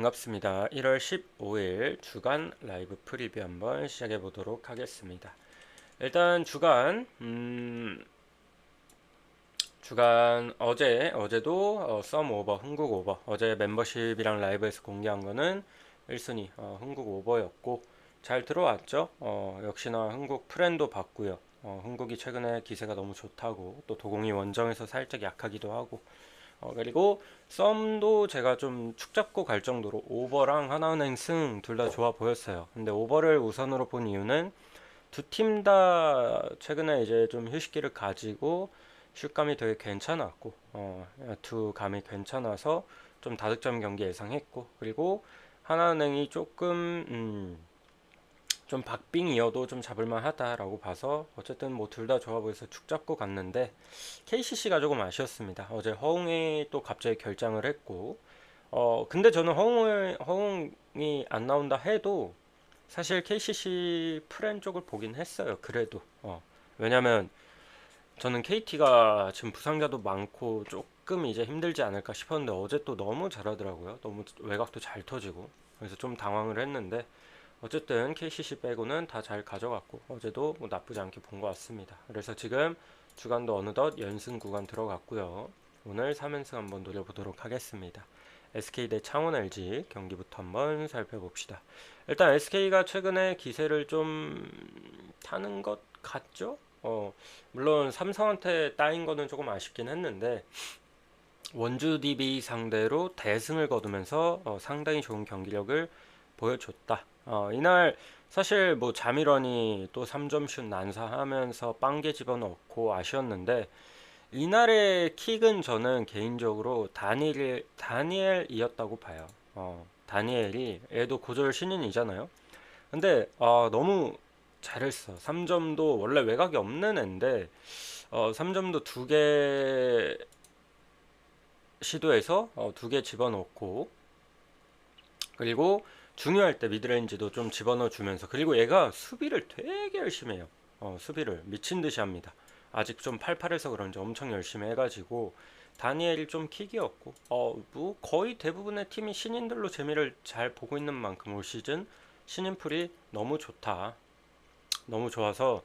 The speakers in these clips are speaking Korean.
반갑습니다. 1월 15일 주간 라이브 프리뷰 한번 시작해 보도록 하겠습니다. 일단 주간 어제도 썸 오버 흥국 오버 어제 멤버십이랑 라이브에서 공개한 거는 1순위 흥국 오버였고 잘 들어왔죠. 역시나 흥국 프렌도 봤고요. 흥국이 최근에 기세가 너무 좋다고, 또 도공이 원정에서 살짝 약하기도 하고, 그리고 썸도 제가 좀 축 잡고 갈 정도로 오버랑 하나은행 승 둘 다 좋아 보였어요. 근데 오버를 우선으로 본 이유는 두 팀 다 최근에 이제 좀 휴식기를 가지고 슛감이 되게 괜찮았고, 두 감이 괜찮아서 좀 다득점 경기 예상했고, 그리고 하나은행이 좀 박빙이어도 좀 잡을만 하다라고 봐서 어쨌든 뭐 둘 다 좋아 보여서 축 잡고 갔는데, KCC가 조금 아쉬웠습니다. 어제 허웅이 또 갑자기 결장을 했고, 근데 저는 허웅이 안 나온다 해도 사실 KCC 프렌 쪽을 보긴 했어요. 그래도 왜냐면 저는 KT가 지금 부상자도 많고 조금 이제 힘들지 않을까 싶었는데, 어제 또 너무 잘하더라고요. 너무 외곽도 잘 터지고, 그래서 좀 당황을 했는데 어쨌든 KCC 빼고는 다 잘 가져갔고, 어제도 뭐 나쁘지 않게 본 것 같습니다. 그래서 지금 주간도 어느덧 연승 구간 들어갔고요. 오늘 3연승 한번 노려보도록 하겠습니다. SK 대 창원 LG 경기부터 한번 살펴봅시다. 일단 SK가 최근에 기세를 좀 타는 것 같죠? 물론 삼성한테 따인 거는 조금 아쉽긴 했는데, 원주 DB 상대로 대승을 거두면서 상당히 좋은 경기력을 보여줬다. 이날 사실 뭐 자미런이 또 3점 슛 난사하면서 빵개 집어넣고 아쉬웠는데, 이날의 킥은 저는 개인적으로 다니엘이었다고 봐요. 다니엘이 얘도 고졸 신인이잖아요. 근데 너무 잘했어. 3점도 원래 외곽이 없는 앤데 3점도 두 개 시도해서 두 개 집어넣고, 그리고 중요할 때 미드레인지도 좀 집어넣어 주면서, 그리고 얘가 수비를 되게 열심히 해요. 수비를 미친 듯이 합니다. 아직 좀 팔팔해서 그런지 엄청 열심히 해가지고 다니엘이 좀 킥이었고, 뭐 거의 대부분의 팀이 신인들로 재미를 잘 보고 있는 만큼 올 시즌 신인풀이 너무 좋다. 너무 좋아서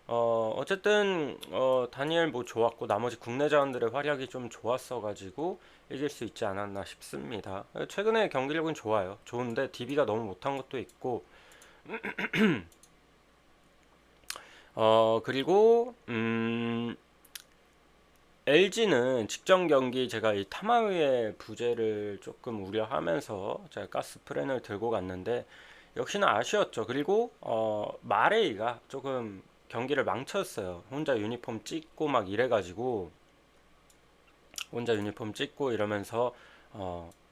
어쨌든 다니엘 뭐 좋았고, 나머지 국내 자원들의 활약이 좀 좋았어가지고 이길 수 있지 않았나 싶습니다. 최근에 경기력은 좋아요. 좋은데 DB가 너무 못한 것도 있고, 그리고 LG는 직전 경기 제가 이 타마위의 부재를 조금 우려하면서 제가 가스 프렌을 들고 갔는데 역시나 아쉬웠죠. 그리고 마레이가 조금 경기를 망쳤어요. 혼자 유니폼 찍고 막 이래가지고, 혼자 유니폼 찍고 이러면서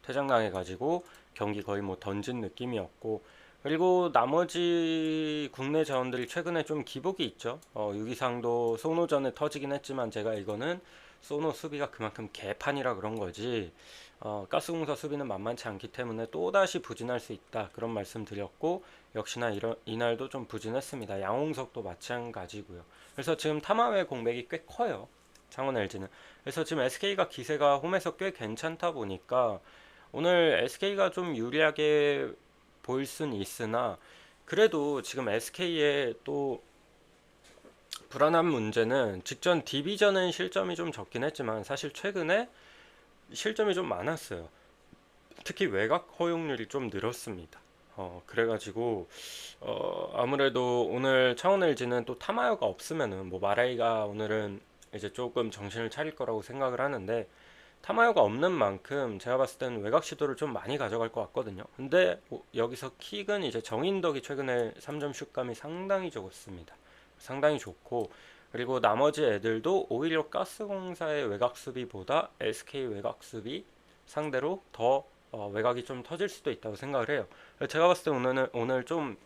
퇴장당해가지고 경기 거의 뭐 던진 느낌이었고, 그리고 나머지 국내 자원들이 최근에 좀 기복이 있죠. 유기상도 소노전에 터지긴 했지만 제가 이거는 소노 수비가 그만큼 개판이라 그런 거지, 가스공사 수비는 만만치 않기 때문에 또다시 부진할 수 있다, 그런 말씀 드렸고, 역시나 이날도 좀 부진했습니다. 양홍석도 마찬가지고요. 그래서 지금 탐함의 공백이 꽤 커요, 창원 LG는. 그래서 지금 SK가 기세가 홈에서 꽤 괜찮다 보니까 오늘 SK가 좀 유리하게 보일 순 있으나, 그래도 지금 SK의 또 불안한 문제는, 직전 디비전은 실점이 좀 적긴 했지만 사실 최근에 실점이 좀 많았어요. 특히 외곽 허용률이 좀 늘었습니다. 그래가지고 아무래도 오늘 창원 LG는 또 타마요가 없으면은, 뭐 마라이가 오늘은 이제 조금 정신을 차릴 거라고 생각을 하는데, 타마요가 없는 만큼 제가 봤을 때는 외곽 시도를 좀 많이 가져갈 것 같거든요. 근데 여기서 킥은 이제 정인덕이 최근에 3점 슛감이 상당히 좋습니다. 상당히 좋고, 그리고 나머지 애들도 오히려 가스공사의 외곽 수비보다 SK 외곽 수비 상대로 더 외곽이 좀 터질 수도 있다고 생각을 해요. 제가 봤을 때 오늘 좀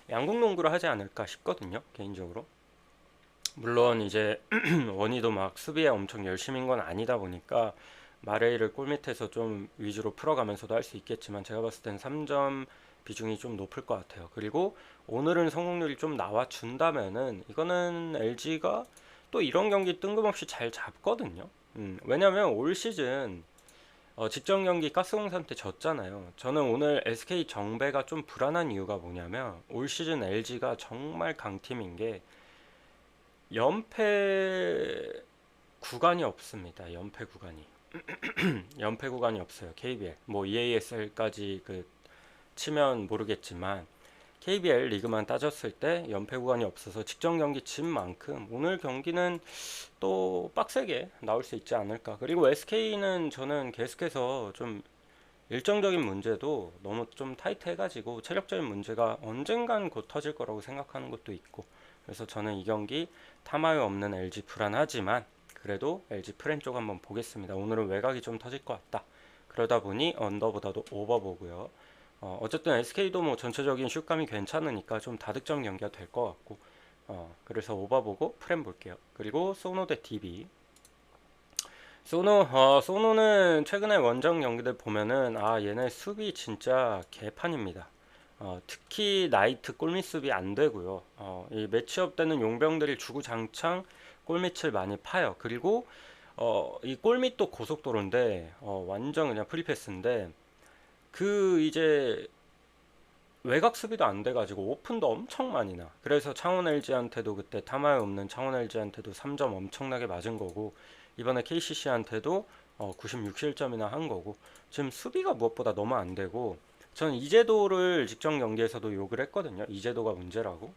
양궁 농구를 하지 않을까 싶거든요, 개인적으로. 물론 이제 원희도 막 수비에 엄청 열심인 건 아니다 보니까 마레이를 골밑에서 좀 위주로 풀어가면서도 할 수 있겠지만, 제가 봤을 땐 3점 비중이 좀 높을 것 같아요. 그리고 오늘은 성공률이 좀 나와준다면은 이거는 LG가 또 이런 경기 뜬금없이 잘 잡거든요. 왜냐면 올 시즌 직전 경기 가스공사한테 졌잖아요. 저는 오늘 SK 정배가 좀 불안한 이유가 뭐냐면 올 시즌 LG가 정말 강팀인 게 연패 구간이 없습니다. 연패 구간이. 연패 구간이 없어요. KBL. 뭐 EASL까지 그 치면 모르겠지만 KBL 리그만 따졌을 때 연패 구간이 없어서 직전 경기 진 만큼 오늘 경기는 또 빡세게 나올 수 있지 않을까. 그리고 SK는 저는 계속해서 좀 일정적인 문제도 너무 좀 타이트해가지고 체력적인 문제가 언젠간 곧 터질 거라고 생각하는 것도 있고, 그래서 저는 이 경기 타마요 없는 LG 불안하지만 그래도 LG 프렌 쪽 한번 보겠습니다. 오늘은 외곽이 좀 터질 것 같다. 그러다 보니 언더보다도 오버 보고요. 어쨌든 SK도 뭐 전체적인 슛감이 괜찮으니까 좀 다득점 경기가 될 것 같고, 그래서 오버 보고 프렌 볼게요. 그리고 소노 대 DB. 소노는 최근에 원정 경기들 보면은 얘네 수비 진짜 개판입니다. 특히 나이트 골밑 수비 안 되고요. 이 매치업 때는 용병들이 주구장창 골밑을 많이 파요. 그리고 이 골밑도 고속도로인데 완전 그냥 프리패스인데 그 이제 외곽 수비도 안 돼가지고 오픈도 엄청 많이 나. 그래서 창원 LG한테도 그때 타마에 없는 창원 LG한테도 3점 엄청나게 맞은 거고, 이번에 KCC한테도 96실점이나 한 거고, 지금 수비가 무엇보다 너무 안 되고, 저는 이재도를 직전 경기에서도 욕을 했거든요. 이재도가 문제라고.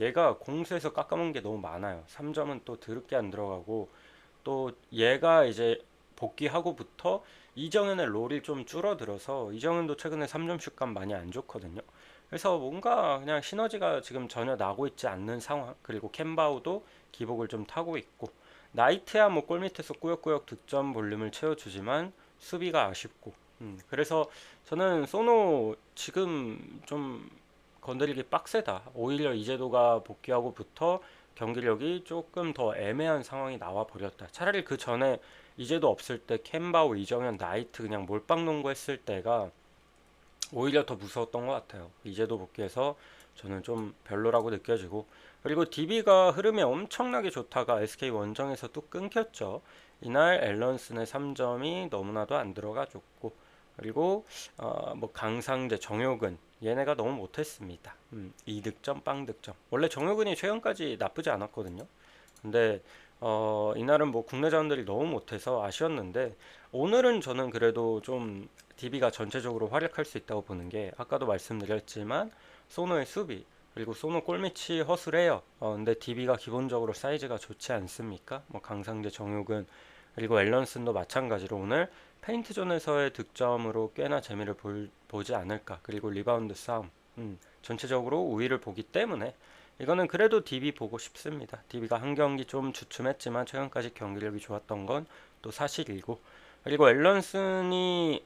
얘가 공수에서 깎아먹은 게 너무 많아요. 3점은 또 드럽게 안 들어가고, 또 얘가 이제 복귀하고부터 이정현의 롤이 좀 줄어들어서 이정현도 최근에 3점 슛감 많이 안 좋거든요. 그래서 뭔가 그냥 시너지가 지금 전혀 나고 있지 않는 상황. 그리고 캔바우도 기복을 좀 타고 있고, 나이트야 뭐 골밑에서 꾸역꾸역 득점 볼륨을 채워주지만 수비가 아쉽고. 그래서 저는 소노 지금 좀 건드리기 빡세다. 오히려 이재도가 복귀하고부터 경기력이 조금 더 애매한 상황이 나와 버렸다. 차라리 그 전에 이재도 없을 때 캔바우, 이정현, 나이트 그냥 몰빵 농구 했을 때가 오히려 더 무서웠던 것 같아요. 이제도 복귀해서 저는 좀 별로라고 느껴지고, 그리고 DB가 흐름이 엄청나게 좋다가 SK 원정에서 또 끊겼죠. 이날 앨런슨의 3점이 너무나도 안 들어가줬고, 그리고 뭐 강상재, 정효근 얘네가 너무 못했습니다. 2득점, 빵득점. 원래 정효근이 최근까지 나쁘지 않았거든요. 근데 이날은 뭐 국내 자원들이 너무 못해서 아쉬웠는데, 오늘은 저는 그래도 좀 DB가 전체적으로 활약할 수 있다고 보는 게, 아까도 말씀드렸지만 소노의 수비, 그리고 소노 골밑이 허술해요. 근데 DB가 기본적으로 사이즈가 좋지 않습니까? 뭐 강상재, 정욱은, 그리고 앨런슨도 마찬가지로 오늘 페인트존에서의 득점으로 꽤나 재미를 보지 않을까. 그리고 리바운드 싸움, 전체적으로 우위를 보기 때문에 이거는 그래도 DB 보고 싶습니다. DB가 한 경기 좀 주춤했지만 최근까지 경기력이 좋았던 건 또 사실이고, 그리고 앨런슨이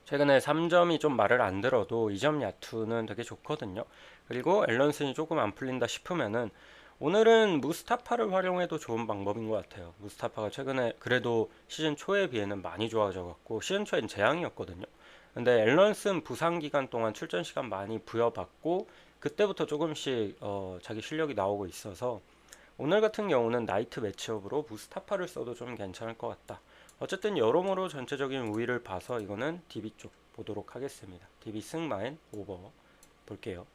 최근에 3점이 좀 말을 안 들어도 2점 야투는 되게 좋거든요. 그리고 앨런슨이 조금 안 풀린다 싶으면은 오늘은 무스타파를 활용해도 좋은 방법인 것 같아요. 무스타파가 최근에 그래도 시즌 초에 비해는 많이 좋아져 갖고, 시즌 초엔 재앙이었거든요. 근데 앨런슨 부상 기간 동안 출전 시간 많이 부여받고 그때부터 조금씩 자기 실력이 나오고 있어서 오늘 같은 경우는 나이트 매치업으로 무스타파를 써도 좀 괜찮을 것 같다. 어쨌든 여러모로 전체적인 우위를 봐서 이거는 DB 쪽 보도록 하겠습니다. DB 승마인 오버 볼게요.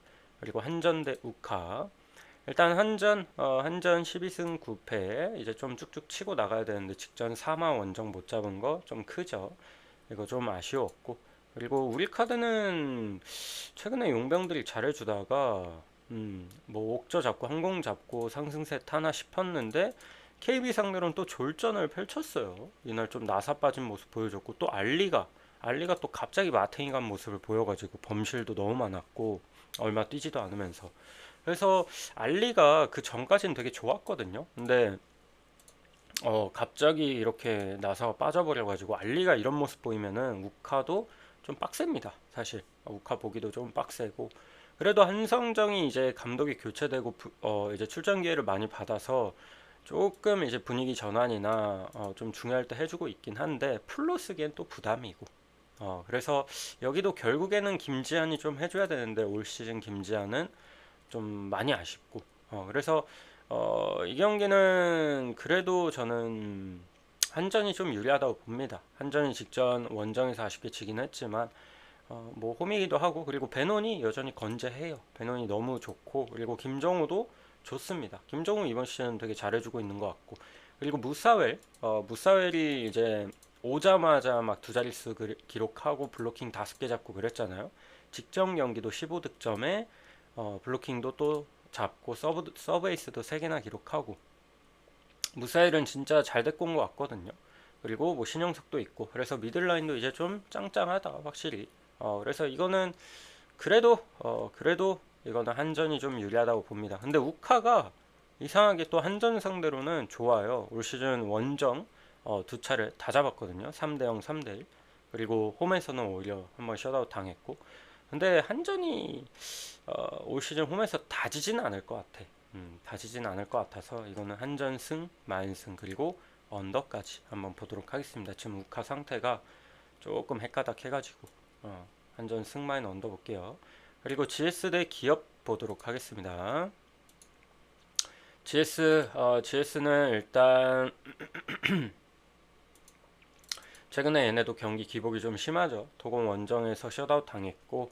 그리고 한전 대 우카. 일단 한전 12승 9패 이제 좀 쭉쭉 치고 나가야 되는데 직전 3화 원정 못 잡은 거 좀 크죠. 이거 좀 아쉬웠고, 그리고 우리 카드는 최근에 용병들이 잘해주다가 뭐 옥저 잡고 항공 잡고 상승세 타나 싶었는데 KB 상대로는 또 졸전을 펼쳤어요. 이날 좀 나사 빠진 모습 보여줬고, 또 알리가 또 갑자기 마탱이 간 모습을 보여가지고 범실도 너무 많았고 얼마 뛰지도 않으면서, 그래서 알리가 그 전까지는 되게 좋았거든요. 근데 갑자기 이렇게 나사가 빠져버려가지고 알리가 이런 모습 보이면은 우카도 좀 빡셉니다. 사실 우카 보기도 좀 빡세고, 그래도 한성정이 이제 감독이 교체되고 이제 출전 기회를 많이 받아서 조금 이제 분위기 전환이나 좀 중요할 때 해주고 있긴 한데 풀로 쓰기엔 또 부담이고, 그래서 여기도 결국에는 김지한이 좀 해줘야 되는데 올 시즌 김지한은 좀 많이 아쉽고, 그래서 이 경기는 그래도 저는 한전이 좀 유리하다고 봅니다. 한전이 직전 원정에서 아쉽게 지긴 했지만 뭐 홈이기도 하고, 그리고 배논이 여전히 건재해요. 배논이 너무 좋고, 그리고 김정우도 좋습니다. 김정우 이번 시즌 되게 잘해주고 있는 것 같고, 그리고 무사웰이 이제 오자마자 막 두 자릿수 기록하고 블로킹 5개 잡고 그랬잖아요. 직전 경기도 15득점에 블로킹도 또 잡고 서브 에이스도 3개나 기록하고, 무사일은 진짜 잘 데리고 온 것 같거든요. 그리고 뭐 신영석도 있고, 그래서 미들라인도 이제 좀 짱짱하다 확실히. 그래서 이거는 그래도 이거는 한전이 좀 유리하다고 봅니다. 근데 우카가 이상하게 또 한전 상대로는 좋아요. 올 시즌 원정 두 차를 다 잡았거든요. 3대0, 3대1. 그리고 홈에서는 오히려 한번 셧아웃 당했고. 근데 한전이 올 시즌 홈에서 다지진 않을 것 같아. 다지진 않을 것 같아서 이거는 한전승, 만승, 그리고 언더까지 한번 보도록 하겠습니다. 지금 우카 상태가 조금 헷가닥 해가지고 한전 승마인 언더 볼게요. 그리고 GS 대 기업 보도록 하겠습니다. GS는 일단 최근에 얘네도 경기 기복이 좀 심하죠. 도공 원정에서 셧아웃 당했고,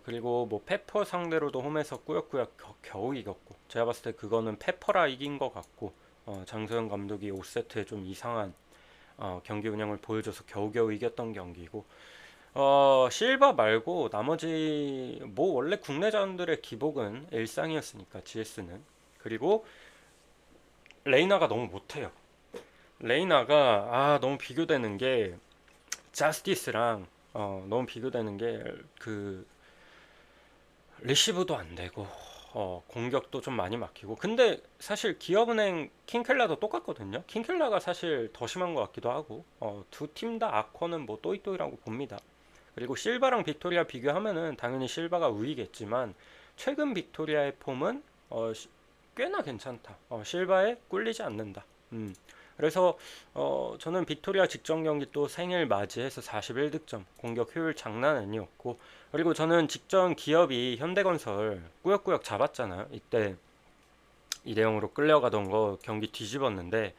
그리고 뭐 페퍼 상대로도 홈에서 꾸역꾸역 겨우 이겼고, 제가 봤을 때 그거는 페퍼라 이긴 것 같고, 장소영 감독이 5세트에 좀 이상한 경기 운영을 보여줘서 겨우겨우 이겼던 경기고, 실바 말고 나머지 뭐 원래 국내 자원들의 기복은 일상이었으니까 GS는. 그리고 레이나가 너무 못해요. 레이나가 너무 비교되는 게 자스티스랑 너무 비교되는 게 그 리시브도 안 되고 공격도 좀 많이 막히고. 근데 사실 기업은행 킹켈라도 똑같거든요. 킹켈라가 사실 더 심한 것 같기도 하고, 두 팀 다 아커는 뭐 또이또이라고 봅니다. 그리고 실바랑 빅토리아 비교하면은 당연히 실바가 우위겠지만, 최근 빅토리아의 폼은 꽤나 괜찮다. 실바에 꿀리지 않는다. 그래서 저는 빅토리아 직전 경기 또 생일 맞이해서 41득점, 공격 효율 장난 아니었고, 그리고 저는 직전 기업이 현대건설 꾸역꾸역 잡았잖아요. 이때 2대0으로 끌려가던 거 경기 뒤집었는데,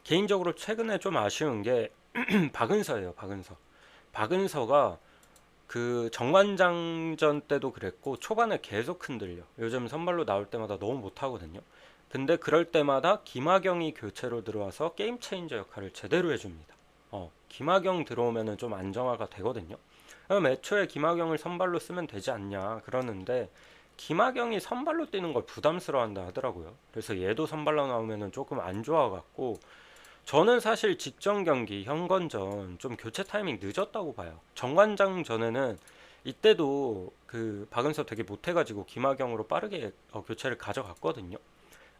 개인적으로 최근에 좀 아쉬운 게 박은서예요. 박은서가 그 정관장전 때도 그랬고 초반에 계속 흔들려. 요즘 선발로 나올 때마다 너무 못하거든요. 근데 그럴 때마다 김하경이 교체로 들어와서 게임 체인저 역할을 제대로 해줍니다. 김하경 들어오면은 좀 안정화가 되거든요. 그럼 애초에 김하경을 선발로 쓰면 되지 않냐 그러는데, 김하경이 선발로 뛰는 걸 부담스러워한다 하더라고요. 그래서 얘도 선발로 나오면은 조금 안 좋아갖고, 저는 사실 직전 경기 현건전 좀 교체 타이밍 늦었다고 봐요. 정관장 전에는 이때도 그 박은서 되게 못해가지고 김하경으로 빠르게 교체를 가져갔거든요.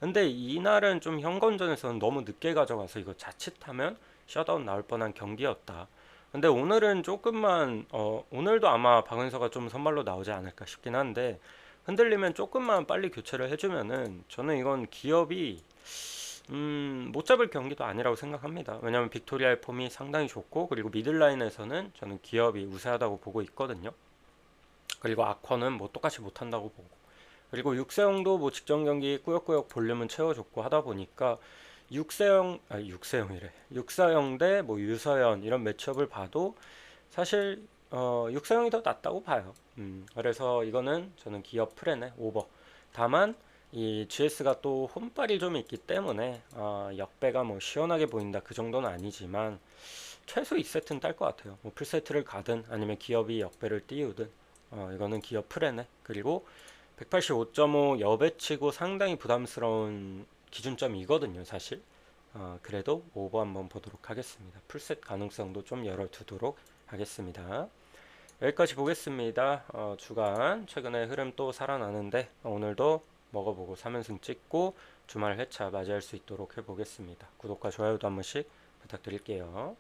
근데 이날은 좀 현건전에서는 너무 늦게 가져가서 이거 자칫하면 셧아웃 나올 뻔한 경기였다. 근데 오늘은 조금만 오늘도 아마 박은서가 좀 선발로 나오지 않을까 싶긴 한데, 흔들리면 조금만 빨리 교체를 해주면은 저는 이건 기업이 못 잡을 경기도 아니라고 생각합니다. 왜냐면 빅토리아의 폼이 상당히 좋고, 그리고 미들라인에서는 저는 기업이 우세하다고 보고 있거든요. 그리고 아커는 뭐 똑같이 못한다고 보고, 그리고 육세영도 뭐 직전 경기 꾸역꾸역 볼륨은 채워줬고 하다 보니까 육사영 대 뭐 유서연 이런 매치업을 봐도 사실 육사영이 더 낫다고 봐요. 그래서 이거는 저는 기업 프렌의 오버. 다만 이 GS가 또 홈빨이 좀 있기 때문에 역배가 뭐 시원하게 보인다 그 정도는 아니지만, 최소 2세트는 딸 것 같아요. 뭐 풀세트를 가든 아니면 기업이 역배를 띄우든 이거는 기업 프렌에. 그리고 185.5 여배치고 상당히 부담스러운 기준점이거든요 사실. 그래도 오버 한번 보도록 하겠습니다. 풀셋 가능성도 좀 열어두도록 하겠습니다. 여기까지 보겠습니다. 주간 최근에 흐름 또 살아나는데, 오늘도 먹어보고 3연승 찍고 주말 회차 맞이할 수 있도록 해보겠습니다. 구독과 좋아요도 한 번씩 부탁드릴게요.